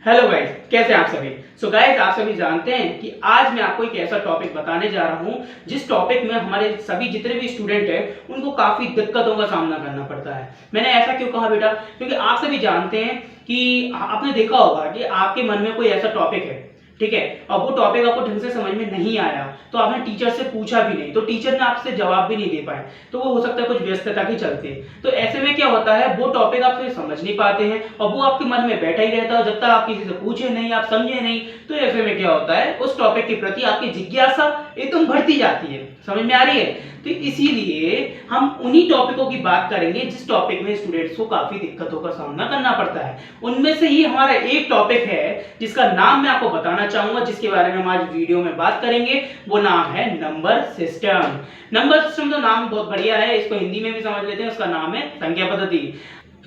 Hello guys, कैसे हैं आप सभी। गाइस, आप सभी जानते हैं कि आज मैं आपको एक ऐसा टॉपिक बताने जा रहा हूं जिस टॉपिक में हमारे सभी जितने भी स्टूडेंट हैं उनको काफी दिक्कतों का सामना करना पड़ता है। मैंने ऐसा क्यों कहा बेटा, क्योंकि आप सभी जानते हैं कि आपने देखा होगा कि आपके मन में कोई ऐसा टॉपिक है, ठीक है, और वो टॉपिक आपको ढंग से समझ में नहीं आया तो आपने टीचर से पूछा भी नहीं, तो टीचर ने आपसे जवाब भी नहीं दे पाए, तो वो हो सकता है कुछ व्यस्तता के चलते। तो ऐसे में क्या होता है, वो टॉपिक आप फिर समझ नहीं पाते हैं और वो आपके मन में बैठा ही रहता है। जब तक आप किसी से पूछे नहीं, आप समझे नहीं, तो ऐसे में क्या होता है, उस टॉपिक के प्रति आपकी जिज्ञासा एकदम बढ़ती जाती है। समझ में आ रही है। तो इसीलिए हम उन्हीं टॉपिकों की बात करेंगे जिस टॉपिक में स्टूडेंट्स को काफी दिक्कतों का सामना करना पड़ता है। उनमें से ही हमारा एक टॉपिक है जिसका नाम मैं आपको बताना चाहूंगा, जिसके बारे में हम आज वीडियो में बात करेंगे। वो नाम है नंबर सिस्टम। नंबर सिस्टम तो नाम बहुत बढ़िया है, इसको हिंदी में भी समझ लेते हैं। उसका नाम है संख्या पद्धति।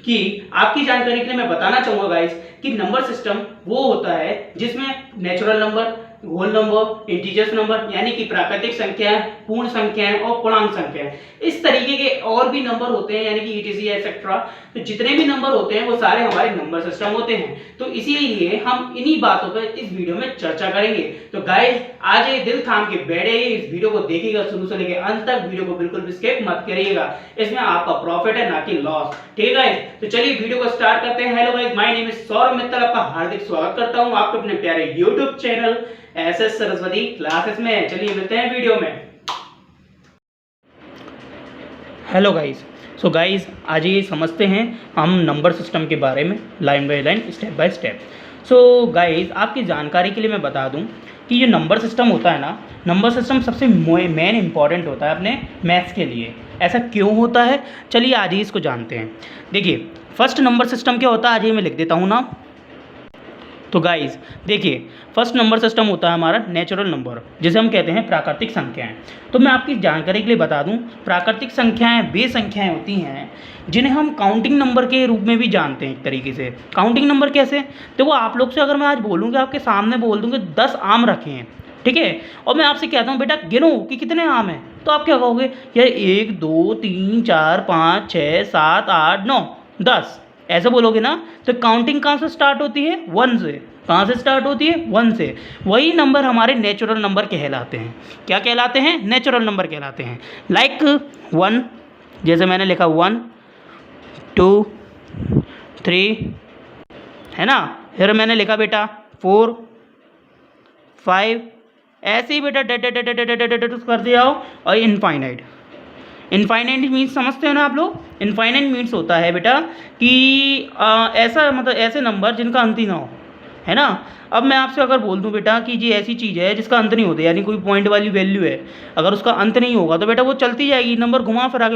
कि आपकी जानकारी के लिए मैं बताना चाहूंगा गाइस कि नंबर सिस्टम वो होता है जिसमें natural number, whole number, integers number यानी कि प्राकृतिक संख्याएं, पूर्ण संख्याएं और पूर्णांक संख्याएं, इस तरीके के और भी नंबर होते हैं, यानी कि ईटीसी एक्सेट्रा। तो जितने भी नंबर होते हैं वो सारे हमारे नंबर सिस्टम होते हैं। तो इसीलिए हम इन्हीं बातों पर इस वीडियो में चर्चा करेंगे। तो गाइस, आज ये दिल थाम के बैठे, इस वीडियो को देखिएगा शुरू से लेकर अंत तक। वीडियो को बिल्कुल भी स्किप मत करिएगा, इसमें आपका प्रॉफिट है ना कि लॉस। ठीक है गाइस, तो चलिए वीडियो को स्टार्ट करते हैं। Hello guys, my name is Saurabh Mittal, आपका हार्दिक स्वागत करता हूं आपके अपने प्यारे YouTube channel SS Saraswati classes में। चलिए मिलते हैं वीडियो में। हेलो गाइस, गाइस आज ये समझते हैं हम नंबर सिस्टम के बारे में line by line, step by step. Guys, आपकी जानकारी के लिए मैं बता दूं कि ये नंबर सिस्टम होता है ना, नंबर सिस्टम सबसे मेन इंपॉर्टेंट होता है अपने मैथ्स के लिए। ऐसा क्यों होता है, चलिए आज ही इसको जानते हैं। देखिए, फर्स्ट नंबर सिस्टम क्या होता है, आज ही मैं लिख देता हूँ ना। तो गाइस देखिए, फर्स्ट नंबर सिस्टम होता है हमारा नेचुरल नंबर, जिसे हम कहते हैं प्राकृतिक संख्याएं। तो मैं आपकी जानकारी के लिए बता दूं, प्राकृतिक संख्याएं वे संख्याएं होती हैं जिन्हें हम काउंटिंग नंबर के रूप में भी जानते हैं। एक तरीके से काउंटिंग नंबर कैसे, देखो आप लोग से अगर मैं आज बोलूँगा, आपके सामने बोल दूँगे 10 आम रखे हैं, ठीक है, और मैं आपसे कहता हूँ बेटा गिनो कि कितने आम हैं, तो आप क्या कहोगे, यार 1 2 3 4 5 6 7 8 9 10, ऐसे बोलोगे ना। तो काउंटिंग कहाँ से स्टार्ट होती है, 1 से। कहाँ से स्टार्ट होती है, 1 से। वही नंबर हमारे नेचुरल नंबर कहलाते हैं। क्या कहलाते हैं, नेचुरल नंबर कहलाते हैं। लाइक 1, जैसे मैंने लिखा 1 2 3, है ना। फिर मैंने लिखा बेटा 4 5, ऐसे ही बेटा कर दिया हो। और इनफाइनाइट, इनफाइनाइट मीन्स समझते हो ना आप लोग। इनफाइनाइट मीन्स होता है बेटा कि ऐसा मतलब ऐसे नंबर जिनका अंत ही ना हो, है ना। अब मैं आपसे अगर बोल दूं बेटा कि ये ऐसी चीज़ है जिसका अंत नहीं होता, यानी कोई पॉइंट वाली वैल्यू है, अगर उसका अंत नहीं होगा तो बेटा वो चलती जाएगी, नंबर घुमा फिरा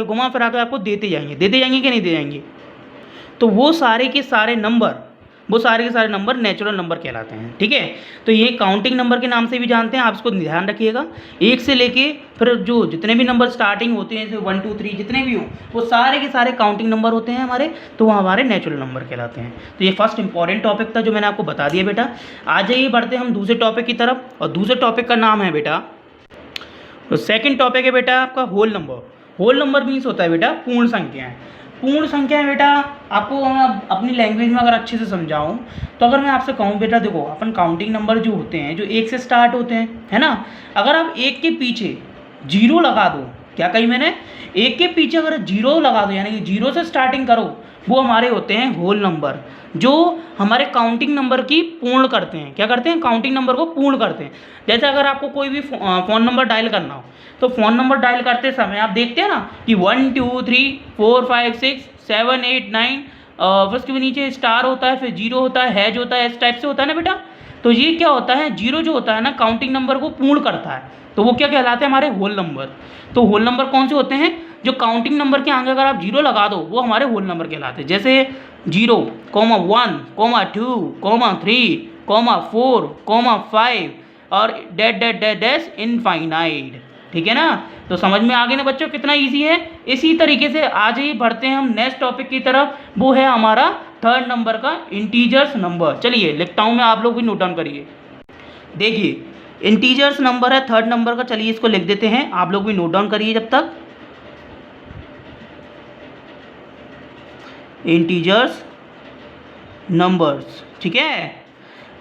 के आपको देते जाएंगे कि नहीं दे जाएंगे। तो वो सारे के सारे नंबर नेचुरल नंबर कहलाते हैं। ठीक है, तो ये काउंटिंग नंबर के नाम से भी जानते हैं, आप इसको ध्यान रखिएगा। एक से लेके फिर जो जितने भी नंबर स्टार्टिंग होते हैं, जैसे 1 2 3 जितने भी हो, वो सारे के सारे काउंटिंग नंबर होते हैं हमारे, तो वो हमारे नेचुरल नंबर कहलाते हैं। तो ये फर्स्ट इंपॉर्टेंट टॉपिक था जो मैंने आपको बता दिया बेटा। आ जाइए बढ़ते हम दूसरे टॉपिक की तरफ, और दूसरे टॉपिक का नाम है बेटा, तो सेकेंड टॉपिक है बेटा आपका whole number. Whole number means होता है बेटा पूर्ण संख्याएं। पूर्ण संख्या है बेटा, आपको अपनी लैंग्वेज में अगर अच्छे से समझाऊं तो अगर मैं आपसे कहूं बेटा, देखो अपन काउंटिंग नंबर जो होते हैं जो 1 से स्टार्ट होते हैं, है ना, अगर आप 1 के पीछे 0 लगा दो, क्या कही मैंने, 1 के पीछे अगर 0 लगा दो, यानी कि 0 से स्टार्टिंग करो, वो हमारे होते हैं होल नंबर, जो हमारे काउंटिंग नंबर की पूर्ण करते हैं। क्या करते हैं, काउंटिंग नंबर को पूर्ण करते हैं। जैसे अगर आपको कोई भी फ़ोन नंबर डायल करना हो, तो फ़ोन नंबर डायल करते समय आप देखते हैं ना कि 1 2 3 4 5 6 7 8 9, फिर उसके नीचे स्टार होता है, फिर 0 होता है, हैज होता है, इस टाइप से होता है ना बेटा। तो ये क्या होता है, 0 जो होता है ना काउंटिंग नंबर को पूर्ण करता है, तो वो क्या कहलाते हैं, हमारे होल नंबर। तो होल नंबर कौन से होते हैं, जो काउंटिंग नंबर के आगे अगर आप 0 लगा दो, वो हमारे होल नंबर कहलाते हैं। जैसे 0 1 2 3 4 5 और डैश इनफाइनाइट। ठीक है ना। तो समझ में आ गए ना बच्चों, कितना इजी है। इसी तरीके से आज ही बढ़ते हैं हम नेक्स्ट टॉपिक की तरफ, वो है हमारा थर्ड नंबर का इंटीजर्स नंबर। चलिए लिखता हूं मैं, आप लोग भी नोट डाउन करिए। देखिए इंटीजर्स नंबर है थर्ड नंबर का, चलिए इसको लिख देते हैं, आप लोग भी नोट डाउन करिए जब तक। इंटीजर्स नंबर्स, ठीक है।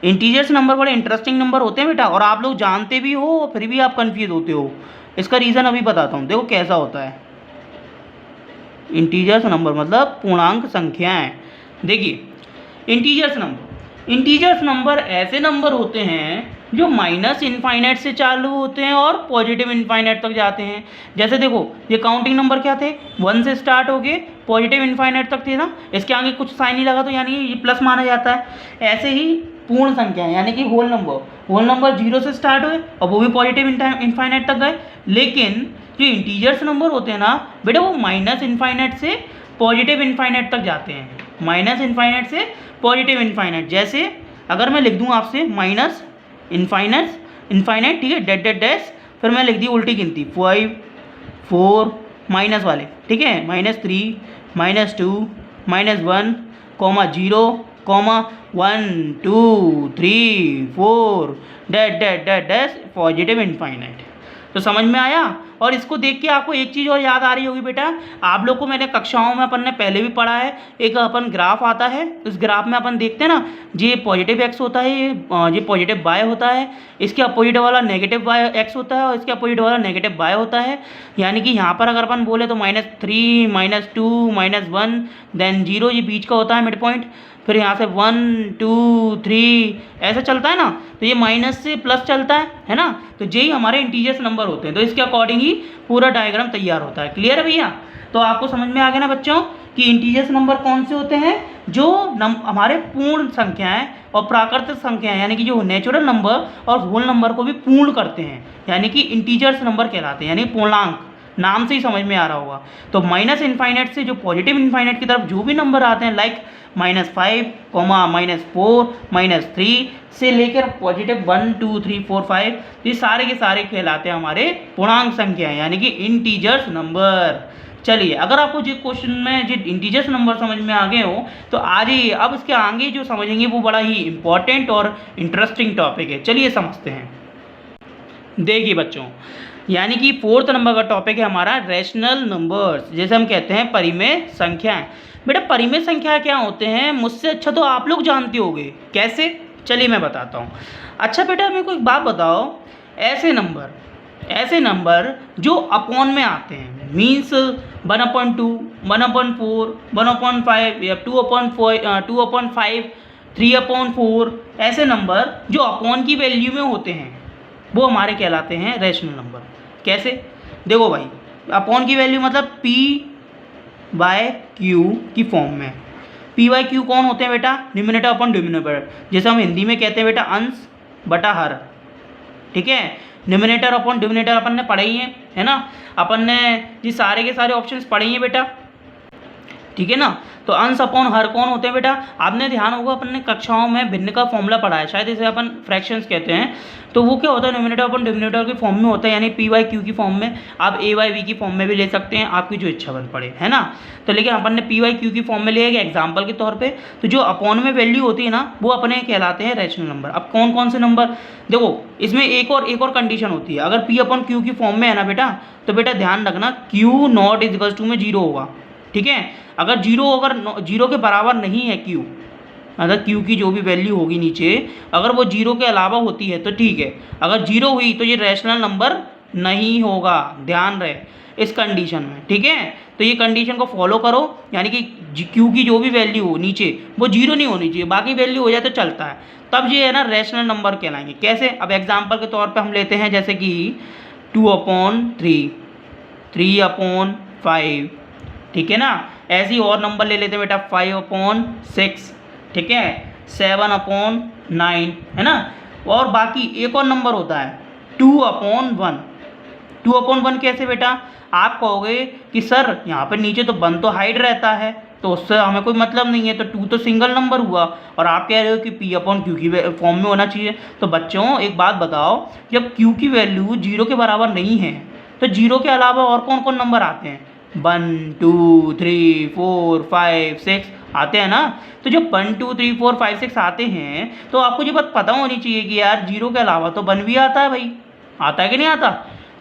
इंटीजर्स नंबर बड़े इंटरेस्टिंग नंबर होते हैं बेटा, और आप लोग जानते भी हो फिर भी आप कंफ्यूज होते हो। इसका रीज़न अभी बताता हूँ, देखो कैसा होता है। इंटीजर्स नंबर मतलब पूर्णांक संख्याएं। देखिए इंटीजर्स नंबर ऐसे नंबर होते हैं जो माइनस इनफाइनाइट से चालू होते हैं और पॉजिटिव इनफाइनाइट तक जाते हैं। जैसे देखो ये काउंटिंग नंबर क्या थे, 1 से स्टार्ट हो गए पॉजिटिव इनफाइनाइट तक थे ना, इसके आगे कुछ साइन नहीं लगा तो यानी ये प्लस माना जाता है। ऐसे ही पूर्ण संख्या यानी कि होल नंबर 0 से स्टार्ट हुए और वो भी पॉजिटिव इनफाइनाइट तक गए। लेकिन जो इंटीजर्स नंबर होते हैं ना बेटा, वो माइनस इनफाइनाइट से पॉजिटिव इनफाइनाइट तक जाते हैं, माइनस इनफाइनाइट से पॉजिटिव इनफाइनाइट। जैसे अगर मैं लिख दूँ आपसे माइनस इनफाइनाइट, ठीक है, डेट डेट डैश, फिर मैं लिख दी उल्टी गिनती 5 4 माइनस वाले, ठीक है, -3 -2 -1 0 1 2 3 4 dot dot dot dash positive infinite. तो समझ में आया। और इसको देख के आपको एक चीज़ और याद आ रही होगी बेटा, आप लोग को मैंने कक्षाओं में अपन ने पहले भी पढ़ा है, एक अपन ग्राफ आता है, उस ग्राफ में अपन देखते हैं ना, ये पॉजिटिव एक्स होता है, ये पॉजिटिव वाई होता है, इसके अपोजिट वाला नेगेटिव वाई एक्स होता है और इसके अपोजिट वाला नेगेटिव वाई होता है। यानी कि यहाँ पर अगर अपन बोले तो -3 -2 -1 देन 0, ये बीच का होता है मिड पॉइंट, फिर यहाँ से 1 2 3 ऐसा चलता है ना, तो ये माइनस से प्लस चलता है ना, तो यही हमारे इंटीजर्स नंबर होते हैं। तो इसके अकॉर्डिंग ही पूरा डायग्राम तैयार होता है। क्लियर है भैया। तो आपको समझ में आ गया ना बच्चों कि इंटीजर्स नंबर कौन से होते हैं, जो हमारे पूर्ण संख्याएं और प्राकृतिक संख्याएं यानी कि जो नेचुरल नंबर और होल नंबर को भी पूर्ण करते हैं, यानी कि इंटीजर्स नंबर कहलाते हैं, यानी पूर्णांक, नाम से ही समझ में आ रहा होगा। तो माइनस इनफाइनाइट से जो पॉजिटिव इनफाइनाइट की तरफ जो भी नंबर आते हैं, लाइक -5 -4 -3 से लेकर पॉजिटिव 1 2 3 4 5, ये सारे के सारे कहलाते हैं हमारे पूर्णांक संख्या यानी कि इंटीजर्स नंबर। चलिए अगर आपको जो क्वेश्चन में जो इंटीजर्स नंबर समझ में आ गए हो तो आज ही अब इसके आगे जो समझेंगे वो बड़ा ही इंपॉर्टेंट और इंटरेस्टिंग टॉपिक है। चलिए समझते हैं। देखिए बच्चों, यानी कि 4th नंबर का टॉपिक है हमारा रैशनल नंबर्स, जैसे हम कहते हैं परिमेय संख्याएं। बेटा परिमेय संख्या क्या होते हैं, मुझसे अच्छा तो आप लोग जानते होंगे। कैसे, चलिए मैं बताता हूँ। अच्छा बेटा मेरे को एक बात बताओ, ऐसे नंबर जो अपॉन में आते हैं, मीन्स 1/2 1/4 1/5 या 2/5 3/4, ऐसे नंबर जो अपॉन की वैल्यू में होते हैं वो हमारे कहलाते हैं रैशनल नंबर। कैसे, देखो भाई, अपॉन की वैल्यू मतलब P/Q की फॉर्म में। P/Q कौन होते हैं बेटा, न्यूमरेटर अपॉन डिनोमिनेटर, जैसे हम हिंदी में कहते हैं बेटा अंश बटा हर, ठीक है। न्यूमरेटर अपॉन डिनोमिनेटर अपन ने पढ़े ही है ना, अपन ने ये सारे के सारे ऑप्शंस पढ़े ही हैं बेटा, ठीक है ना। तो अंश अपॉन हर कौन होते हैं बेटा, आपने ध्यान होगा अपन ने कक्षाओं में भिन्न का फॉर्मूला पढ़ा है, शायद इसे अपन फ्रैक्शंस कहते हैं। तो वो क्या होता है, न्यूमरेटर अपॉन डिनोमिनेटर की फॉर्म में होता है, यानी P/Q की फॉर्म में, आप A/V की फॉर्म में भी ले सकते हैं, आपकी जो इच्छा बन पड़े, है ना। तो लेकिन अपन ने P/Q की फॉर्म में लिया गया एग्जाम्पल के तौर पर। तो जो अपॉन में वैल्यू होती है ना वो अपने कहलाते हैं रैशनल नंबर। अब कौन कौन से नंबर, देखो इसमें एक और कंडीशन होती है, अगर P/Q की फॉर्म में है ना बेटा, तो बेटा ध्यान रखना Q नॉट इक्वल टू में 0 होगा, ठीक है। अगर 0 के बराबर नहीं है Q, अगर Q की जो भी वैल्यू होगी नीचे अगर वो 0 के अलावा होती है तो ठीक है, अगर 0 हुई तो ये रैशनल नंबर नहीं होगा, ध्यान रहे इस कंडीशन में, ठीक है। तो ये कंडीशन को फॉलो करो, यानी कि Q की जो भी वैल्यू हो नीचे वो 0 नहीं होनी चाहिए, बाकी वैल्यू हो जाए तो चलता है, तब ये है ना रैशनल नंबर कहलाएंगे। कैसे, अब एग्जाम्पल के तौर पर हम लेते हैं, जैसे कि 2/3 3/5, ठीक है ना। ऐसे ही और नंबर ले लेते हैं बेटा 5/6, ठीक है, 7/9, है ना। और बाकी एक और नंबर होता है 2/1। 2/1 कैसे बेटा, आप कहोगे कि सर यहाँ पे नीचे तो 1 तो हाइड रहता है तो उससे हमें कोई मतलब नहीं है, तो 2 तो सिंगल नंबर हुआ, और आप कह रहे हो कि P/Q की फॉर्म में होना चाहिए। तो बच्चों एक बात बताओ, जब Q की वैल्यू 0 के बराबर नहीं है तो 0 के अलावा और कौन कौन नंबर आते हैं, 1 2 3 4 5 6 आते हैं ना। तो जब 1 2 3 4 5 6 आते हैं तो आपको ये बात पता होनी चाहिए कि यार 0 के अलावा तो 1 भी आता है भाई, आता है कि नहीं आता।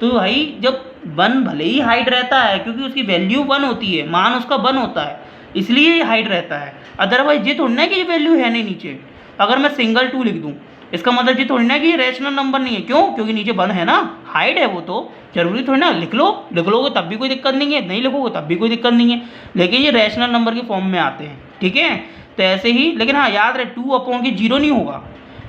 तो भाई जब 1 भले ही हाइड रहता है क्योंकि उसकी वैल्यू 1 होती है, मान उसका 1 होता है, इसलिए ये हाइड रहता है, अदरवाइज ये थोड़ा ना कि ये वैल्यू है नहीं नीचे। अगर मैं सिंगल 2 लिख दूँ, इसका मतलब ये थोड़ी ना कि ये रैशनल नंबर नहीं है। क्यों? क्योंकि नीचे 1 है ना, हाइड है वो, तो जरूरी थोड़ी ना लिख लोगे तब भी कोई दिक्कत नहीं है, नहीं लिखोगे तब भी कोई दिक्कत नहीं है, लेकिन ये रैशनल नंबर के फॉर्म में आते हैं। ठीक है, तो ऐसे ही, लेकिन हाँ याद रहे 2/0 नहीं होगा,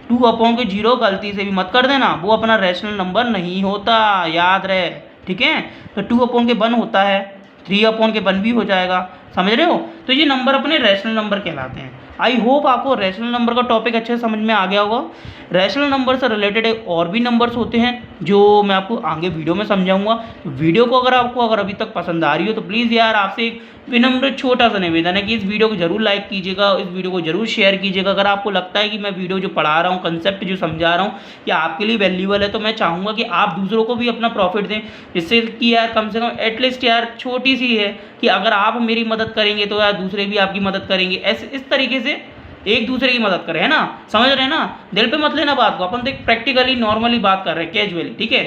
2/0 गलती से भी मत कर देना, वो अपना रैशनल नंबर नहीं होता, याद रहे। ठीक है, तो 2/1 होता है, 3/1 भी हो जाएगा, समझ रहे हो? तो ये नंबर अपने रैशनल नंबर कहलाते हैं। आई होप आपको रैशनल नंबर का टॉपिक अच्छे से समझ में आ गया होगा। रैशनल नंबर से रिलेटेड और भी नंबर्स होते हैं जो मैं आपको आगे वीडियो में समझाऊंगा। तो वीडियो को अगर अभी तक पसंद आ रही हो तो प्लीज़ यार आपसे एक विनम्र छोटा सा निवेदन है कि इस वीडियो को जरूर लाइक कीजिएगा, इस वीडियो को जरूर शेयर कीजिएगा। अगर आपको लगता है कि मैं वीडियो जो पढ़ा रहा हूँ, कंसेप्ट जो समझा रहा हूँ, कि आपके लिए वैल्यूबल है, तो मैं चाहूँगा कि आप दूसरों को भी अपना प्रॉफिट दें, जिससे कि यार कम से कम एटलीस्ट यार छोटी सी है कि अगर आप मेरी मदद करेंगे तो यार दूसरे भी आपकी मदद करेंगे। ऐसे इस तरीके से एक दूसरे की मदद करें, है ना? समझ रहे हैं ना? दिल पे मत लेना बात को, अपन तो एक प्रैक्टिकली नॉर्मली बात कर रहे हैं, कैजुअली, ठीक है,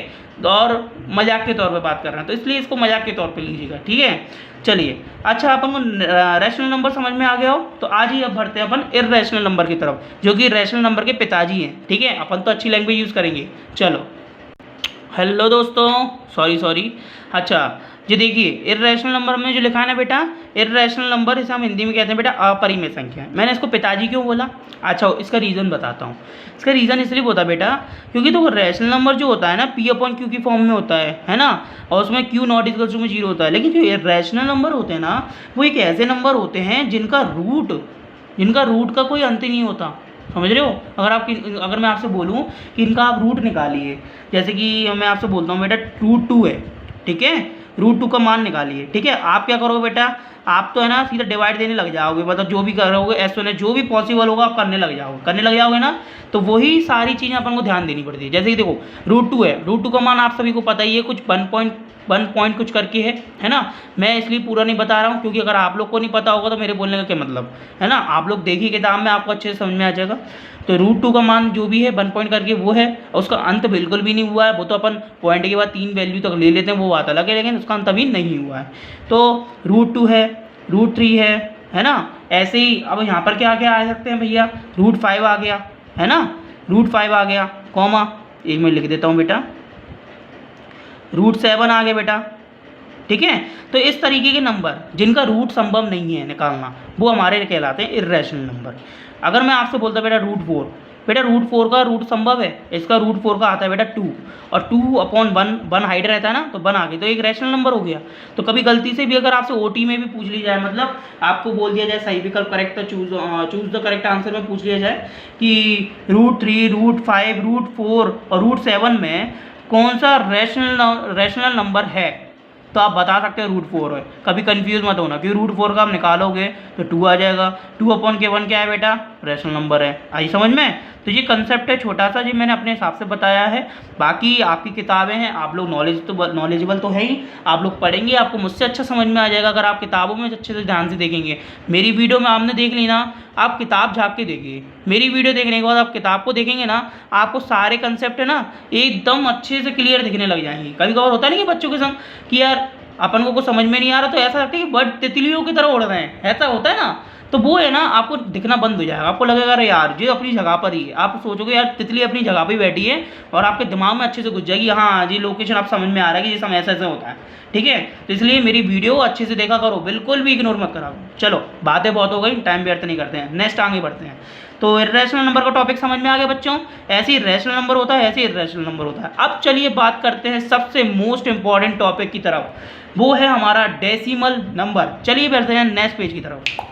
और मजाक के तौर पे बात कर रहे हैं, तो इसलिए इसको मजाक के तौर पे लीजिएगा। ठीक है, चलिए, अच्छा अपन को रैशनल नंबर समझ में आ गया हो तो आज ही अब बढ़ते हैं अपन इर्रेशनल नंबर की तरफ, जो कि रैशनल नंबर के पिताजी हैं। ठीक है, अपन तो अच्छी लैंग्वेज यूज़ करेंगे। चलो, हेलो दोस्तों, सॉरी, अच्छा जी, देखिए इर्रेशनल नंबर में जो लिखा है ना बेटा, इर्रेशनल नंबर इसे हम हिंदी में कहते हैं बेटा अपरिमेय संख्या। मैंने इसको पिताजी क्यों बोला? अच्छा, इसका रीज़न बताता हूँ। इसका रीज़न इसलिए होता है बेटा क्योंकि तो रैशनल नंबर जो होता है ना P/Q की फॉर्म में होता है ना, और उसमें Q नॉट इक्वल टू 0 होता है। लेकिन जो इर्रेशनल नंबर होते हैं ना, वो एक ऐसे नंबर होते हैं जिनका रूट का कोई अंत नहीं होता। समझ रहे हो? अगर मैं आपसे बोलूँ कि इनका आप रूट निकालिए, जैसे कि मैं आपसे बोलता हूँ बेटा √2 है, ठीक है, √2 का मान निकालिए। ठीक है, आप क्या करोगे बेटा, आप तो है ना सीधा डिवाइड देने लग जाओगे, मतलब जो भी करोगे S1 जो भी पॉसिबल होगा आप करने लग जाओगे ना। तो वही सारी चीज़ें अपन को ध्यान देनी पड़ती है। जैसे कि देखो √2 है, √2 का मान आप सभी को पता ही है, कुछ 1 पॉइंट कुछ करके है ना। मैं इसलिए पूरा नहीं बता रहा हूँ क्योंकि अगर आप लोग को नहीं पता होगा तो मेरे बोलने का क्या मतलब है ना। आप लोग देखिए किताब में, आपको अच्छे से समझ में आ जाएगा। तो √2 का मान जो भी है 1 पॉइंट करके वो है, और उसका अंत बिल्कुल भी नहीं हुआ है। वो तो अपन पॉइंट के बाद 3 वैल्यू तक ले लेते हैं, वो बात अलग है, लेकिन उसका अंत अभी नहीं हुआ है। तो √2 है, √3 है ना। ऐसे ही अब यहाँ पर क्या आ सकते हैं भैया, √5 आ गया, है ना, √5 आ गया, कॉमा एक मैं लिख देता हूँ बेटा, √7 आ गया बेटा। ठीक है, तो इस तरीके के नंबर जिनका रूट संभव नहीं है निकालना, वो हमारे कहलाते हैं इर्रेशनल नंबर। अगर मैं आपसे बोलता बेटा √4, बेटा √4 का रूट संभव है, इसका √4 का आता है बेटा 2, और 2/1 हाइड रहता है ना, तो 1 आ गया, तो एक रैशनल नंबर हो गया। तो कभी गलती से भी अगर आपसे OT में भी पूछ ली जाए, मतलब आपको बोल दिया जाए सही विकल्प करेक्ट, तो चूज द करेक्ट आंसर में पूछ लिया जाए कि √3, √5, √4 और √7 में कौन सा रैशनल नंबर है, तो आप बता सकते हैं √4 है। कभी कंफ्यूज मत होना, क्योंकि √4 का आप निकालोगे तो 2 आ जाएगा। 2/1 क्या है बेटा, रैशनल नंबर है। आई समझ में? तो ये कंसेप्ट है छोटा सा, जी मैंने अपने हिसाब से बताया है। बाकी आपकी किताबें हैं, आप लोग नॉलेजेबल तो है ही, आप लोग पढ़ेंगे, आपको मुझसे अच्छा समझ में आ जाएगा अगर आप किताबों में अच्छे से ध्यान से देखेंगे। मेरी वीडियो में आपने देख ली ना, आप किताब झाँक के देखिए, मेरी वीडियो देखने के बाद आप किताब को देखेंगे ना, आपको सारे कंसेप्ट है ना एकदम अच्छे से क्लियर दिखने लग जाएंगे। कभी कभार होता नहीं कि बच्चों के संग कि यार अपन को कुछ समझ में नहीं आ रहा, तो ऐसा लगता है कि बर्ड तितलियों की तरह उड़ रहे हैं, ऐसा होता है ना, तो वो है ना आपको दिखना बंद हो जाएगा। आपको लगेगा अरे यार जी अपनी जगह पर ही है, आप सोचोगे यार तितली अपनी जगह पर ही बैठी है, और आपके दिमाग में अच्छे से घुस जाएगी, हाँ जी लोकेशन आप समझ में आ रहा है कि ये समय ऐसा ऐसा होता है। ठीक है, तो इसलिए मेरी वीडियो अच्छे से देखा करो, बिल्कुल भी इग्नोर मत करा। चलो बातें बहुत हो गई, टाइम व्यर्थ नहीं करते हैं, नेक्स्ट आगे बढ़ते हैं। तो इर्रेशनल नंबर का टॉपिक समझ में आ गया बच्चों, ऐसे ही रैशनल नंबर होता है, ऐसे ही इर्रेशनल नंबर होता है। अब चलिए बात करते हैं सबसे मोस्ट इंपॉर्टेंट टॉपिक की तरफ, वो है हमारा डेसिमल नंबर। चलिए बढ़ते हैं नेक्स्ट पेज की तरफ।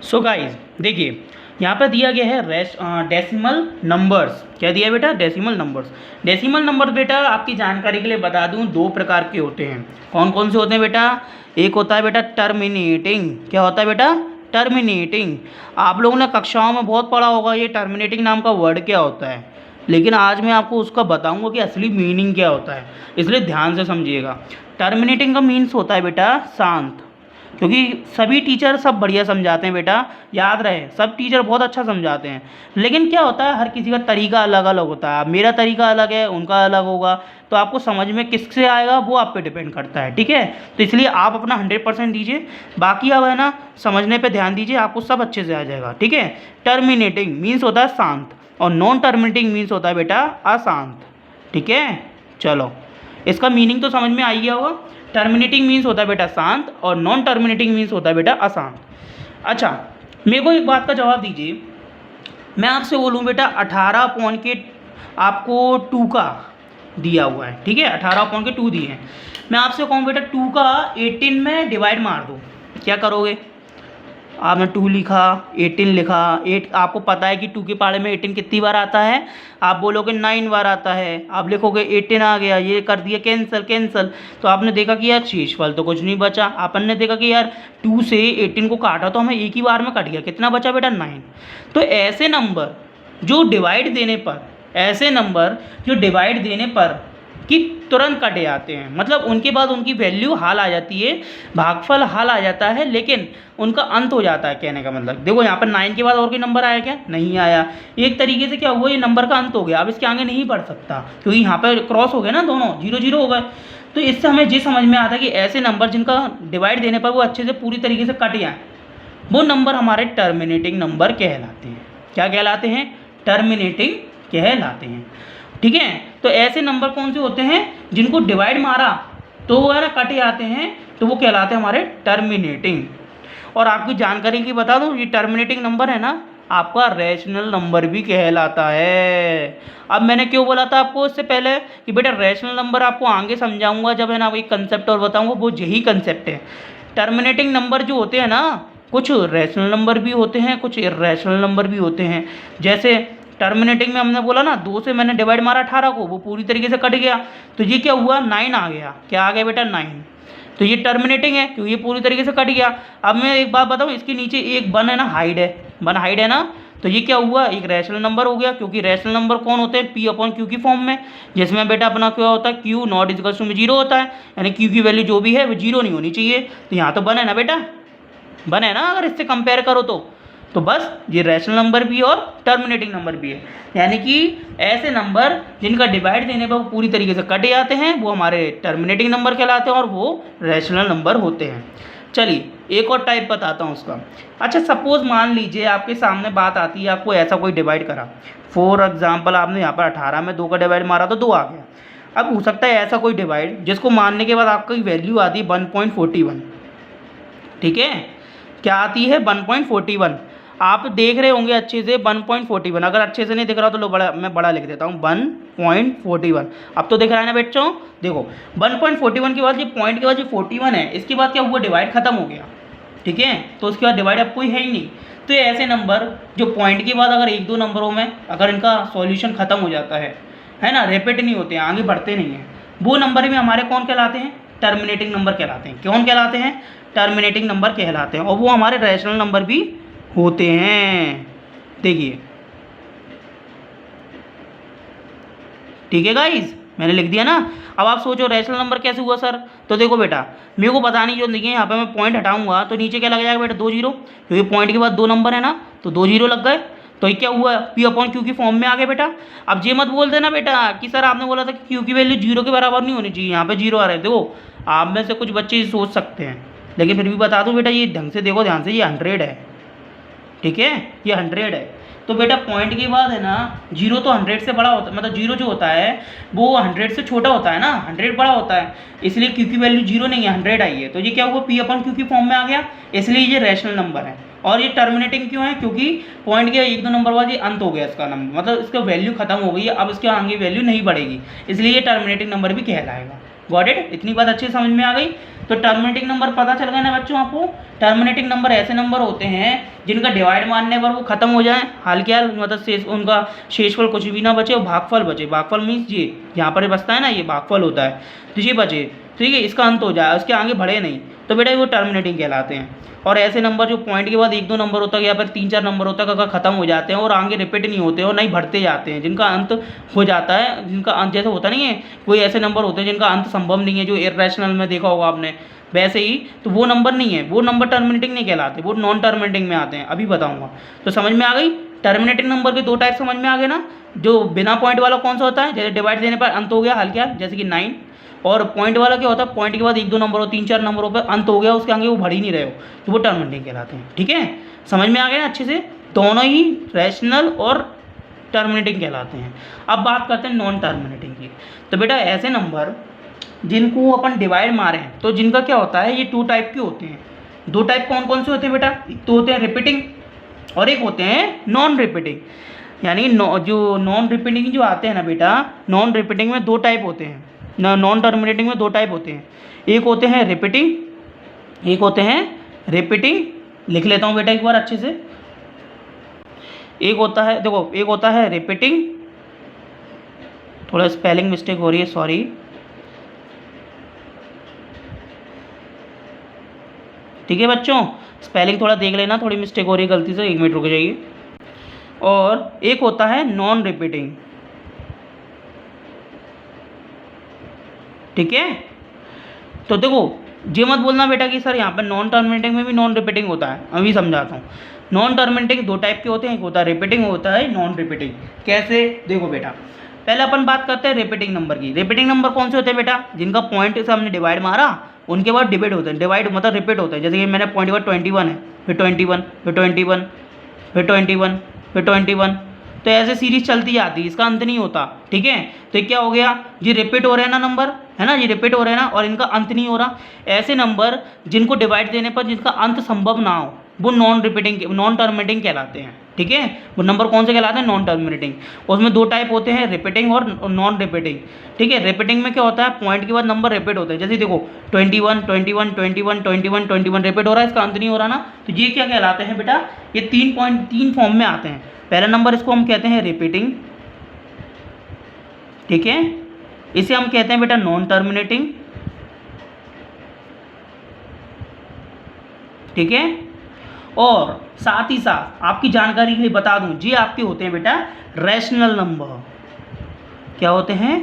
सो गाइज देखिए, यहाँ पर दिया गया है डेसिमल नंबर्स। क्या दिया है बेटा, डेसिमल नंबर्स। डेसिमल नंबर बेटा आपकी जानकारी के लिए बता दूँ 2 प्रकार के होते हैं। कौन कौन से होते हैं बेटा, एक होता है बेटा टर्मिनेटिंग। क्या होता है बेटा, टर्मिनेटिंग। आप लोगों ने कक्षाओं में बहुत पढ़ा होगा ये टर्मिनेटिंग नाम का वर्ड क्या होता है, लेकिन आज मैं आपको उसका बताऊंगा कि असली मीनिंग क्या होता है, इसलिए ध्यान से समझिएगा। टर्मिनेटिंग का मीन्स होता है बेटा शांत, क्योंकि सभी टीचर सब बढ़िया समझाते हैं बेटा, याद रहे सब टीचर बहुत अच्छा समझाते हैं, लेकिन क्या होता है हर किसी का तरीका अलग अलग होता है। अब मेरा तरीका अलग है, उनका अलग होगा, तो आपको समझ में किससे आएगा वो आप पे डिपेंड करता है, ठीक है। तो इसलिए आप अपना 100% दीजिए, बाकी अब है ना समझने पे ध्यान दीजिए, आपको सब अच्छे से आ जाएगा, ठीक है। टर्मिनेटिंग मीन्स होता है शांत, और नॉन टर्मिनेटिंग मीन्स होता है बेटा अशांत, ठीक है। चलो इसका मीनिंग तो समझ में आ ही गया होगा। टर्मिनेटिंग मीन्स होता है बेटा शांत, और नॉन टर्मिनेटिंग मीन्स होता है बेटा अशांत। अच्छा मेरे को एक बात का जवाब दीजिए, मैं आपसे बोलूँ बेटा 18 अपॉन के आपको 2 का दिया हुआ है, ठीक है, 18 अपॉन के 2 दिए हैं, मैं आपसे कहूँ बेटा 2 का 18 में डिवाइड मार दो, क्या करोगे? आपने 2 लिखा, 18 लिखा, 8 आपको पता है कि 2 के पाड़े में 18 कितनी बार आता है, आप बोलोगे 9 बार आता है, आप लिखोगे 18 आ गया, ये कर दिया कैंसिल कैंसिल, तो आपने देखा कि यार शेषफल तो कुछ नहीं बचा। अपन ने देखा कि यार 2 से 18 को काटा तो हमें एक ही बार में कट गया, कितना बचा बेटा 9। तो ऐसे नंबर जो डिवाइड देने पर, ऐसे नंबर जो डिवाइड देने पर कि तुरंत कटे आते हैं, मतलब उनके बाद उनकी वैल्यू हाल आ जाती है, भागफल हाल आ जाता है, लेकिन उनका अंत हो जाता है। कहने का मतलब देखो यहाँ पर 9 के बाद और कोई नंबर आया क्या? नहीं आया। एक तरीके से क्या हुआ, ये नंबर का अंत हो गया, अब इसके आगे नहीं बढ़ सकता, क्योंकि यहाँ पर क्रॉस हो गए ना, दोनों 0 0 हो गए। तो इससे हमें ये समझ में आता है कि ऐसे नंबर जिनका डिवाइड देने पर वो अच्छे से पूरी तरीके से कट जाए, वो नंबर हमारे टर्मिनेटिंग नंबर कहलाते हैं। क्या कहलाते हैं? टर्मिनेटिंग कहलाते हैं, ठीक है। तो ऐसे नंबर कौन से होते हैं जिनको डिवाइड मारा तो वो है ना कटे आते हैं, तो वो कहलाते हैं हमारे टर्मिनेटिंग। और आपकी जानकारी की बता दूं, ये टर्मिनेटिंग नंबर है ना आपका रैशनल नंबर भी कहलाता है। अब मैंने क्यों बोला था आपको इससे पहले कि बेटा रैशनल नंबर आपको आगे समझाऊंगा जब है ना वही कंसेप्ट और बताऊंगा, वो यही कंसेप्ट है। टर्मिनेटिंग नंबर जो होते हैं ना, कुछ रैशनल नंबर भी होते हैं, कुछ इर्रेशनल नंबर भी होते हैं। जैसे टर्मिनेटिंग में हमने बोला ना 2 से मैंने डिवाइड मारा 18 को, वो पूरी तरीके से कट गया, तो ये क्या हुआ 9 आ गया। क्या आ गया बेटा? 9। तो ये टर्मिनेटिंग है क्योंकि ये पूरी तरीके से कट गया। अब मैं एक बात बताऊँ, इसके नीचे एक 1 है ना हाइड है, 1 हाइड है ना, तो ये क्या हुआ एक रैशनल नंबर हो गया, क्योंकि रैशनल नंबर कौन होते हैं? P अपॉन Q की फॉर्म में, जिसमें बेटा अपना क्या होता है Q not is equal to 0 होता है, यानी Q की वैल्यू जो भी है वो 0 नहीं होनी चाहिए। तो यहाँ तो 1 है ना बेटा, 1 है ना, अगर इससे कंपेयर करो तो बस ये रैशनल नंबर भी और टर्मिनेटिंग नंबर भी है, यानी कि ऐसे नंबर जिनका डिवाइड देने पर वो पूरी तरीके से कटे जाते हैं वो हमारे टर्मिनेटिंग नंबर कहलाते हैं और वो रैशनल नंबर होते हैं। चलिए एक और टाइप बताता हूँ उसका। अच्छा सपोज मान लीजिए आपके सामने बात आती है, आपको ऐसा कोई डिवाइड करा, फॉर एग्जाम्पल आपने यहाँ पर 18 में 2 का डिवाइड मारा तो 2 आ गया। अब हो सकता है ऐसा कोई डिवाइड जिसको मानने के बाद आपकी वैल्यू आती है 1.41, ठीक है, क्या आती है 1.41। आप देख रहे होंगे अच्छे से 1.41, अगर अच्छे से नहीं दिख रहा तो लो बड़ा मैं बड़ा लिख देता हूँ 1.41। अब तो दिख रहा है ना बच्चों, देखो 1.41 के बाद ये पॉइंट के बाद जो 41 है इसके बाद क्या हुआ डिवाइड खत्म हो गया, ठीक है, तो उसके बाद डिवाइड अब कोई है ही नहीं। तो ये ऐसे नंबर जो पॉइंट के बाद अगर 1-2 नंबरों में अगर इनका सॉल्यूशन खत्म हो जाता है ना, रिपीट नहीं होते हैं, आगे बढ़ते नहीं हैं, वो नंबर भी हमारे कौन कहलाते हैं? टर्मिनेटिंग नंबर कहलाते हैं। कौन कहलाते हैं? टर्मिनेटिंग नंबर कहलाते हैं, और वो हमारे रैशनल नंबर भी होते हैं। देखिए ठीक है गाइस, मैंने लिख दिया ना। अब आप सोचो रैशनल नंबर कैसे हुआ सर, तो देखो बेटा मेरे को बतानी जो नहीं है, यहाँ पे मैं पॉइंट हटाऊंगा तो नीचे क्या लग जाएगा बेटा 2 0, क्योंकि पॉइंट के बाद 2 नंबर है ना, तो 2 0 लग गए, तो ये क्या हुआ P अपॉन Q की फॉर्म में आ गए बेटा। अब ये मत बोल देना बेटा कि सर आपने बोला था कि Q की वैल्यू 0 के बराबर नहीं होनी चाहिए, यहाँ पे 0 आ रहे थे। देखो आप में से कुछ बच्चे सोच सकते हैं, लेकिन फिर भी बता दूँ बेटा, ये ढंग से देखो ध्यान से, ये 100 है, ठीक है, ये 100 है। तो बेटा पॉइंट के बाद है ना 0 तो 100 से बड़ा होता है, मतलब 0 जो होता है वो 100 से छोटा होता है ना, 100 बड़ा होता है, इसलिए Q की वैल्यू 0 नहीं है 100 आई है। तो ये क्या हुआ P अपन Q की फॉर्म में आ गया, इसलिए ये रैशनल नंबर है। और ये टर्मिनेटिंग क्यों है? क्योंकि पॉइंट के 1-2 नंबर बाद ये अंत हो गया इसका नंबर, मतलब इसका वैल्यू खत्म हो गई है, अब इसके आगे वैल्यू नहीं बढ़ेगी, इसलिए ये टर्मिनेटिंग नंबर भी कहलाएगा। Got it? इतनी बात अच्छी समझ में आ गई। तो टर्मिनेटिंग नंबर पता चल गया ना बच्चों आपको। टर्मिनेटिंग नंबर ऐसे नंबर होते हैं जिनका डिवाइड मारने पर वो खत्म हो जाए, हाल क्या मतलब शेष उनका शेषफल कुछ भी ना बचे और भागफल बचे। भागफल मीन्स ये यहाँ पर बचता है ना, ये भागफल होता है, तो ये बचे, ठीक है, इसका अंत हो जाए, उसके आगे बढ़े नहीं, तो बेटा वो टर्मिनेटिंग कहलाते हैं। और ऐसे नंबर जो पॉइंट के बाद 1-2 नंबर होता है या फिर 3-4 नंबर होता है अगर खत्म हो जाते हैं और आगे रिपीट नहीं होते और नहीं बढ़ते जाते हैं, जिनका अंत हो जाता है, जिनका अंत जैसे होता नहीं है, कोई ऐसे नंबर होते हैं जिनका अंत संभव नहीं है, जो इर्रेशनल में देखा होगा आपने, वैसे ही तो वो नंबर नहीं है, वो नंबर टर्मिनेटिंग नहीं कहलाते, वो नॉन टर्मिनेटिंग में आते हैं, अभी बताऊंगा। तो समझ में आ गई, टर्मिनेटिंग नंबर के दो टाइप समझ में आ गए ना। जो बिना पॉइंट वाला कौन सा होता है, जैसे डिवाइड देने पर अंत हो गया हल्का, जैसे कि 9। और पॉइंट वाला क्या होता है, पॉइंट के बाद 1 2 नंबर हो, 3 4 नंबरों पर अंत हो गया, उसके आगे वो भर ही नहीं रहे हो, तो वो टर्मिनेटिंग कहलाते हैं। ठीक है, समझ में आ गया अच्छे से, दोनों ही रैशनल और टर्मिनेटिंग कहलाते हैं। अब बात करते हैं नॉन टर्मिनेटिंग की। तो बेटा ऐसे नंबर जिनको अपन डिवाइड मारे हैं, तो जिनका क्या होता है, ये 2 टाइप के होते हैं। 2 टाइप कौन कौन से होते हैं बेटा, एक तो होते हैं रिपीटिंग और एक होते हैं नॉन रिपीटिंग। यानी जो नॉन रिपीटिंग जो आते हैं ना बेटा, नॉन रिपीटिंग में 2 टाइप होते हैं, नॉन टर्मिनेटिंग में 2 टाइप होते हैं। एक होते हैं रिपीटिंग, एक होते हैं रिपीटिंग। लिख लेता हूँ बेटा एक बार अच्छे से। एक होता है, देखो एक होता है रिपीटिंग, थोड़ा स्पेलिंग मिस्टेक हो रही है, सॉरी। ठीक है बच्चों, स्पेलिंग थोड़ा देख लेना, थोड़ी मिस्टेक हो रही है गलती से, 1 मिनट रुक जाइए। और एक होता है नॉन रिपीटिंग। ठीक है, तो देखो ये मत बोलना बेटा कि सर यहाँ पर नॉन टर्मिनेटिंग में भी नॉन रिपीटिंग होता है, अभी समझाता हूँ। नॉन टर्मिनेटिंग 2 टाइप के होते हैं, एक होता है रिपीटिंग, होता है नॉन रिपीटिंग। कैसे, देखो बेटा पहले अपन बात करते हैं रिपीटिंग नंबर की। रिपीटिंग नंबर कौन से होते हैं बेटा, जिनका पॉइंट से हमने डिवाइड मारा, उनके बाद डिवाइड होते हैं। डिवाइड मतलब रिपीट होता है, जैसे कि मैंने पॉइंट के बाद 21 है, फिर 21, फिर 21, फिर 21, फिर 21, तो ऐसे सीरीज चलती जाती है, इसका अंत नहीं होता। ठीक है, तो क्या हो गया, ये रिपीट हो रहे हैं ना नंबर, है ना, ये रिपीट हो रहे हैं ना, और इनका अंत नहीं हो रहा। ऐसे नंबर जिनको डिवाइड देने पर जिनका अंत संभव ना हो, वो नॉन रिपीटिंग, नॉन टर्मिनेटिंग कहलाते हैं। ठीक है, वो नंबर कौन से कहलाते हैं, नॉन टर्मिनेटिंग। उसमें 2 टाइप होते हैं, रिपीटिंग और नॉन रिपीटिंग। ठीक है, रिपीटिंग में क्या होता है, पॉइंट के बाद नंबर रिपीट होते हैं, जैसे देखो 21 21 21 21 21 रिपीट हो रहा है, इसका अंत नहीं हो रहा ना, तो ये क्या कहलाते हैं बेटा, ये 3 फॉर्म में आते हैं। पहला नंबर इसको हम कहते हैं रिपीटिंग, ठीक है, इसे हम कहते हैं बेटा नॉन टर्मिनेटिंग। ठीक है, और साथ ही साथ आपकी जानकारी के लिए बता दूं, ये आपके होते हैं बेटा रैशनल नंबर। क्या होते हैं,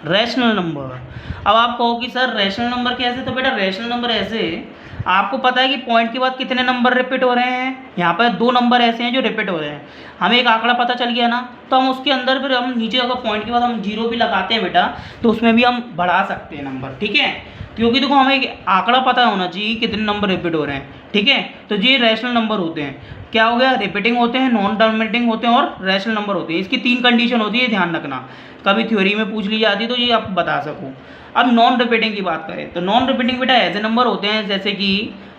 रैशनल नंबर। अब आप कहो कि सर रैशनल नंबर कैसे, तो बेटा रैशनल नंबर ऐसे, आपको पता है कि पॉइंट के बाद कितने नंबर रिपीट हो रहे हैं, यहाँ पर 2 नंबर ऐसे हैं जो रिपीट हो रहे हैं। हमें एक आंकड़ा पता चल गया ना, तो हम उसके अंदर फिर हम नीचे अगर पॉइंट के बाद हम 0 भी लगाते हैं बेटा, तो उसमें भी हम बढ़ा सकते हैं नंबर। ठीक है, क्योंकि देखो हमें एक आंकड़ा पता होना चाहिए कितने नंबर रिपीट हो रहे हैं। ठीक है, तो ये रैशनल नंबर होते हैं। क्या हो गया, रिपीटिंग होते हैं, नॉन टर्मिनेटिंग होते हैं और रैशनल नंबर होते हैं। इसकी 3 कंडीशन होती है, ध्यान रखना, कभी थ्योरी में पूछ ली जाती है तो ये आप बता सको। अब नॉन रिपीटिंग की बात करें, तो नॉन रिपीटिंग बेटा ऐसे नंबर होते हैं जैसे कि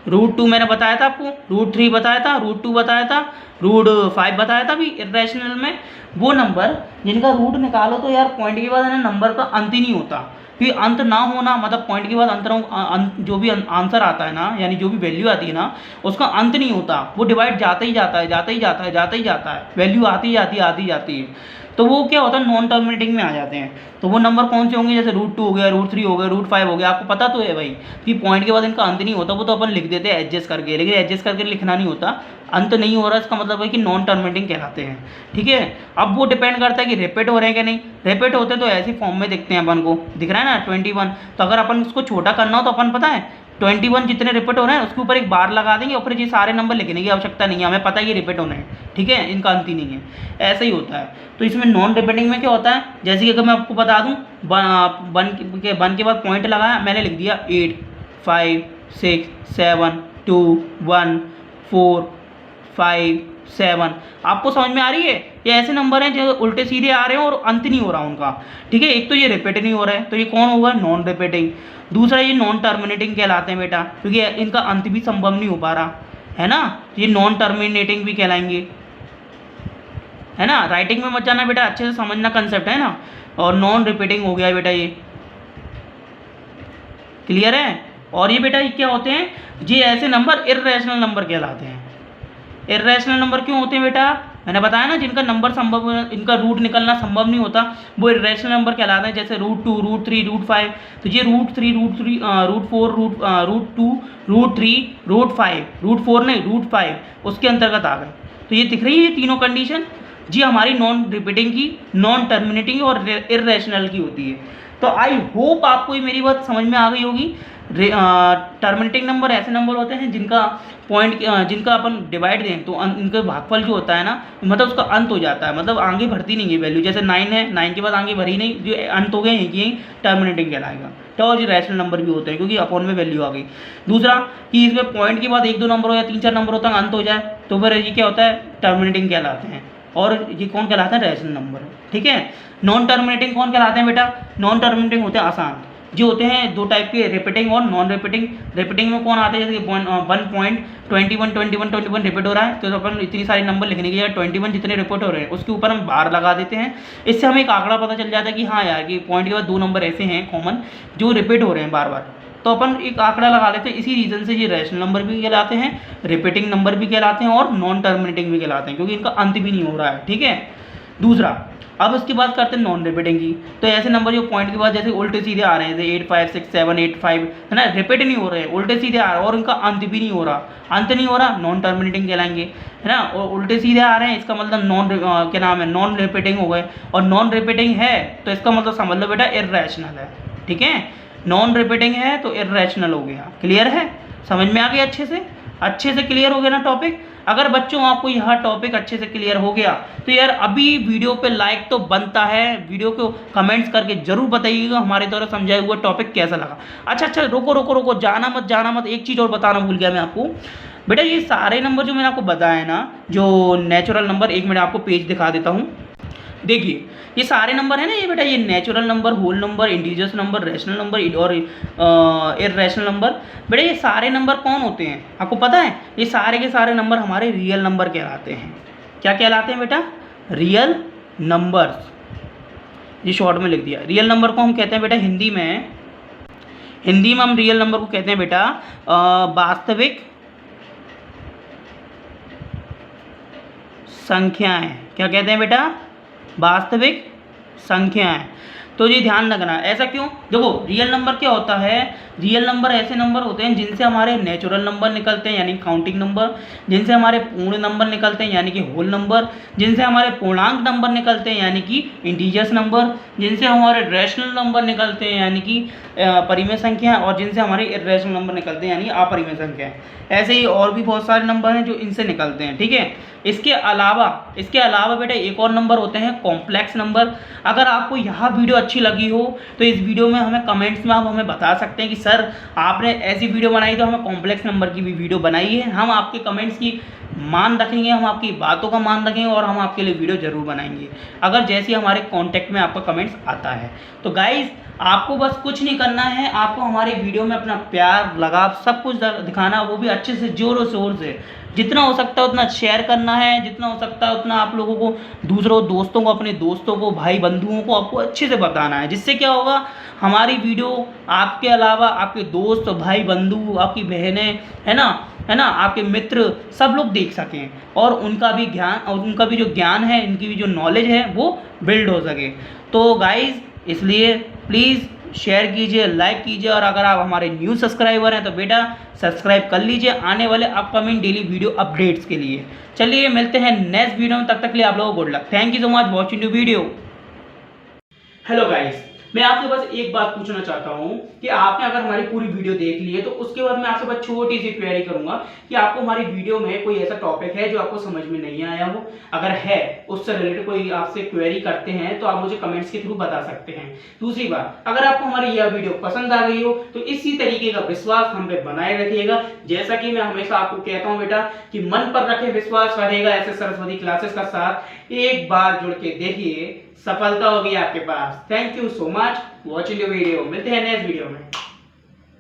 √2 मैंने बताया था आपको, √3 बताया था, √2 बताया था, √5 बताया था भी इरेशनल में। वो नंबर जिनका रूट निकालो तो यार पॉइंट के बाद है ना नंबर का अंत ही नहीं होता। क्योंकि अंत ना होना मतलब पॉइंट के बाद जो भी आंसर आता है ना, यानी जो भी वैल्यू आती है ना, उसका अंत नहीं होता, वो डिवाइड जाता ही जाता है, जाता ही जाता है, जाता ही जाता है, वैल्यू आती ही जाती है, आती जाती है। तो वो क्या होता है, नॉन टर्मिनेटिंग में आ जाते हैं। तो वो नंबर कौन से होंगे, जैसे √2 हो गया, √3 हो गया, √5 हो गया। आपको पता तो है भाई कि पॉइंट के बाद इनका अंत नहीं होता, वो तो अपन लिख देते हैं एडजस्ट करके, लेकिन एडजस्ट करके लिखना नहीं होता। अंत नहीं हो रहा, इसका मतलब है कि नॉन टर्मिनेटिंग कहलाते हैं। ठीक है, अब वो डिपेंड करता है कि रिपीट हो रहे हैं कि नहीं। रिपीट होते तो ऐसी फॉर्म में दिखते हैं, अपन को दिख रहा है ना 21। तो अगर अपन उसको छोटा करना हो तो अपन पता है 21 जितने रिपीट हो रहे हैं उसके ऊपर एक बार लगा देंगे और फिर ये सारे नंबर लिखने की आवश्यकता नहीं है, हमें पता है ये रिपीट होने हैं। ठीक है, इनका अंत ही नहीं है, ऐसा ही होता है। तो इसमें नॉन रिपीटिंग में क्या होता है, जैसे कि अगर मैं आपको बता दूं, वन के बाद पॉइंट लगाया, मैंने लिख दिया 8 5 6 7 2 1 4 5 7। आपको समझ में आ रही है, ये ऐसे नंबर हैं जो उल्टे सीधे आ रहे हैं और अंत नहीं हो रहा उनका। ठीक है, एक तो ये रिपीट नहीं हो रहा है, तो ये कौन होगा, नॉन रिपीटिंग। दूसरा ये नॉन टर्मिनेटिंग कहलाते हैं बेटा, क्योंकि इनका अंत भी संभव नहीं हो पा रहा है ना, ये नॉन टर्मिनेटिंग भी कहलाएंगे, है ना। राइटिंग में मत जाना बेटा, अच्छे से समझना कंसेप्ट, है ना। और नॉन रिपीटिंग हो गया बेटा, ये क्लियर है। और ये बेटा ये क्या होते हैं, ये ऐसे नंबर इर्रेशनल नंबर कहलाते हैं। इर्रेशनल नंबर क्यों होते हैं बेटा, मैंने बताया ना, जिनका नंबर संभव, इनका रूट निकलना संभव नहीं होता, वो इर्रेशनल नंबर कहलाते हैं। जैसे √2 √3 √5, तो ये √3 √4 √2 √3 √5, √4 नहीं √5 उसके अंतर्गत आ गए। तो ये दिख रही है ये तीनों कंडीशन, जी हमारी नॉन रिपीटिंग की, नॉन टर्मिनेटिंग और इर्रेशनल की होती है। तो आई होप आपको ये मेरी बात समझ में आ गई होगी। टर्मिनेटिंग नंबर ऐसे नंबर होते हैं जिनका जिनका अपन डिवाइड दें तो इनका भागफल जो होता है ना, मतलब उसका अंत हो जाता है, मतलब आगे भरती नहीं है वैल्यू। जैसे 9 है, 9 के बाद आगे भरी नहीं, जो अंत हो गए यही टर्मिनेटिंग कहलाएगा। तो और ये रैशनल नंबर भी होते हैं क्योंकि अपॉन में वैल्यू आ गई। दूसरा कि इसमें पॉइंट के बाद 1-2 नंबर हो या 3-4 नंबर होता है अंत हो जाए तो फिर ये क्या होता है, टर्मिनेटिंग कहलाते हैं। और ये कौन कहलाता है, रैशनल नंबर। ठीक है। नॉन टर्मिनेटिंग कौन कहलाते हैं बेटा, नॉन टर्मिनेटिंग होते हैं आसान, जो होते हैं दो टाइप के, रिपीटिंग और नॉन रिपीटिंग। रिपीटिंग में कौन आते हैं, जैसे 1.21 रिपीट हो रहा है तो अपन इतनी सारी नंबर लिखने की जगह 21 जितने रिपीट हो रहे हैं उसके ऊपर हम बार लगा देते हैं। इससे हमें एक आंकड़ा पता चल जाता है कि हाँ यार कि पॉइंट के बाद 2 नंबर ऐसे हैं कॉमन जो रिपीट हो रहे हैं बार बार, तो अपन एक आंकड़ा लगा लेते हैं। इसी रीजन से ये रैशनल नंबर भी कहलाते हैं, रिपीटिंग नंबर भी कहलाते हैं और नॉन टर्मिनेटिंग भी कहलाते हैं क्योंकि इनका अंत भी नहीं हो रहा है। ठीक है। दूसरा, अब इसकी बात करते हैं नॉन रिपीटिंग की। तो ऐसे नंबर जो पॉइंट के बाद जैसे उल्टे सीधे आ रहे हैं, जैसे 8 5 6 7 8 5 है ना, रिपीट नहीं हो रहे हैं, उल्टे सीधे आ रहे हैं और उनका अंत भी नहीं हो रहा, अंत नहीं हो रहा, नॉन टर्मिनेटिंग कहलाएंगे, है ना। और उल्टे सीधे आ रहे हैं इसका मतलब क्या नाम है, नॉन रिपीटिंग हो गए। और नॉन रिपीटिंग है तो इसका मतलब समझ लो बेटा इर्रेशनल है। ठीक है। नॉन रिपीटिंग है तो इर्रेशनल हो गया। क्लियर है, समझ में आ गया, अच्छे से क्लियर हो गया ना टॉपिक। अगर बच्चों आपको यह टॉपिक अच्छे से क्लियर हो गया तो यार अभी वीडियो पे लाइक तो बनता है, वीडियो को कमेंट्स करके जरूर बताइएगा हमारे द्वारा समझाया हुआ टॉपिक कैसा लगा। अच्छा, रुको, जाना मत, एक चीज़ और बताना भूल गया मैं आपको बेटा। ये सारे नंबर जो मैंने आपको बताया ना, जो नेचुरल नंबर, एक मिनट आपको पेज दिखा देता हूँ। देखिए ये सारे नंबर है ना, ये बेटा ये natural number, whole number, integers number, rational number और इर्रेशनल नंबर। बेटा ये सारे नंबर कौन होते हैं आपको पता है, ये सारे के सारे नंबर हमारे रियल नंबर कहलाते हैं। क्या कहलाते हैं बेटा, रियल नंबर्स। ये शॉर्ट में लिख दिया। रियल नंबर को हम कहते हैं बेटा हिंदी में हम रियल नंबर को कहते हैं बेटा वास्तविक संख्याएं। क्या कहते हैं बेटा, वास्तविक संख्याएं। तो ये ध्यान रखना। ऐसा क्यों, देखो रियल नंबर क्या होता है, रियल नंबर ऐसे नंबर होते हैं जिनसे हमारे नेचुरल नंबर निकलते हैं यानी काउंटिंग नंबर, जिनसे हमारे पूर्ण नंबर निकलते हैं यानी कि होल नंबर, जिनसे हमारे पूर्णांक नंबर निकलते हैं यानी कि इंटीजर्स नंबर, जिनसे हमारे रैशनल नंबर निकलते हैं यानी कि परिमेय संख्या, और जिनसे हमारे इर्रेशनल नंबर निकलते हैं यानी अपरिमेय संख्या। ऐसे ही और भी बहुत सारे नंबर हैं जो इनसे निकलते हैं। ठीक है। इसके अलावा बेटा एक और नंबर होते हैं कॉम्प्लेक्स नंबर। अगर आपको यह वीडियो अच्छी लगी हो तो इस वीडियो में हमें कमेंट्स में आप हमें बता सकते हैं कि सर आपने ऐसी वीडियो बनाई तो हमें कॉम्प्लेक्स नंबर की भी वीडियो बनाई है। हम आपके कमेंट्स की मान रखेंगे, हम आपकी बातों का मान रखेंगे और हम आपके लिए वीडियो जरूर बनाएंगे अगर जैसे हमारे कॉन्टैक्ट में आपका कमेंट्स आता है। तो गाइज आपको बस कुछ नहीं करना है, आपको हमारे वीडियो में अपना प्यार लगाव सब कुछ दिखाना, वो भी अच्छे से जोरों शोर से, जितना हो सकता है उतना शेयर करना है, जितना हो सकता है उतना आप लोगों को दूसरों दोस्तों को, अपने दोस्तों को, भाई बंधुओं को आपको अच्छे से बताना है। जिससे क्या होगा, हमारी वीडियो आपके अलावा आपके दोस्त, भाई बंधु, आपकी बहनें है ना, आपके मित्र सब लोग देख सकें और उनका भी जो ज्ञान है, इनकी भी जो नॉलेज है वो बिल्ड हो सके। तो गाइज इसलिए प्लीज़ शेयर कीजिए, लाइक कीजिए, और अगर आप हमारे न्यू सब्सक्राइबर हैं तो बेटा सब्सक्राइब कर लीजिए आने वाले अपकमिंग डेली वीडियो अपडेट्स के लिए। चलिए मिलते हैं नेक्स्ट वीडियो में, तब तक के लिए आप लोगों को good luck. Thank you so much watching the video. Hello guys, मैं आपसे बस एक बात पूछना चाहता हूं कि आपने अगर हमारी पूरी वीडियो देख ली है तो उसके बाद मैं आपसे बस छोटी सी क्वेरी करूंगा कि आपको हमारी वीडियो में कोई ऐसा टॉपिक है जो आपको समझ में नहीं आया हो। अगर है, उससे रिलेटेड कोई आपसे क्वेरी करते हैं तो आप मुझे कमेंट्स के थ्रू बता सकते हैं। दूसरी बात, अगर आपको हमारी यह वीडियो पसंद आ गई हो तो इसी तरीके का विश्वास हम पे बनाए रखिएगा। जैसा कि मैं हमेशा आपको कहता हूँ बेटा कि मन पर रखे विश्वास रहेगा ऐसे सरस्वती क्लासेस का साथ एक बार जुड़ के देखिए, सफलता होगी आपके पास। Thank you so much watching the video. मिलते हैं नेक्स्ट वीडियो में।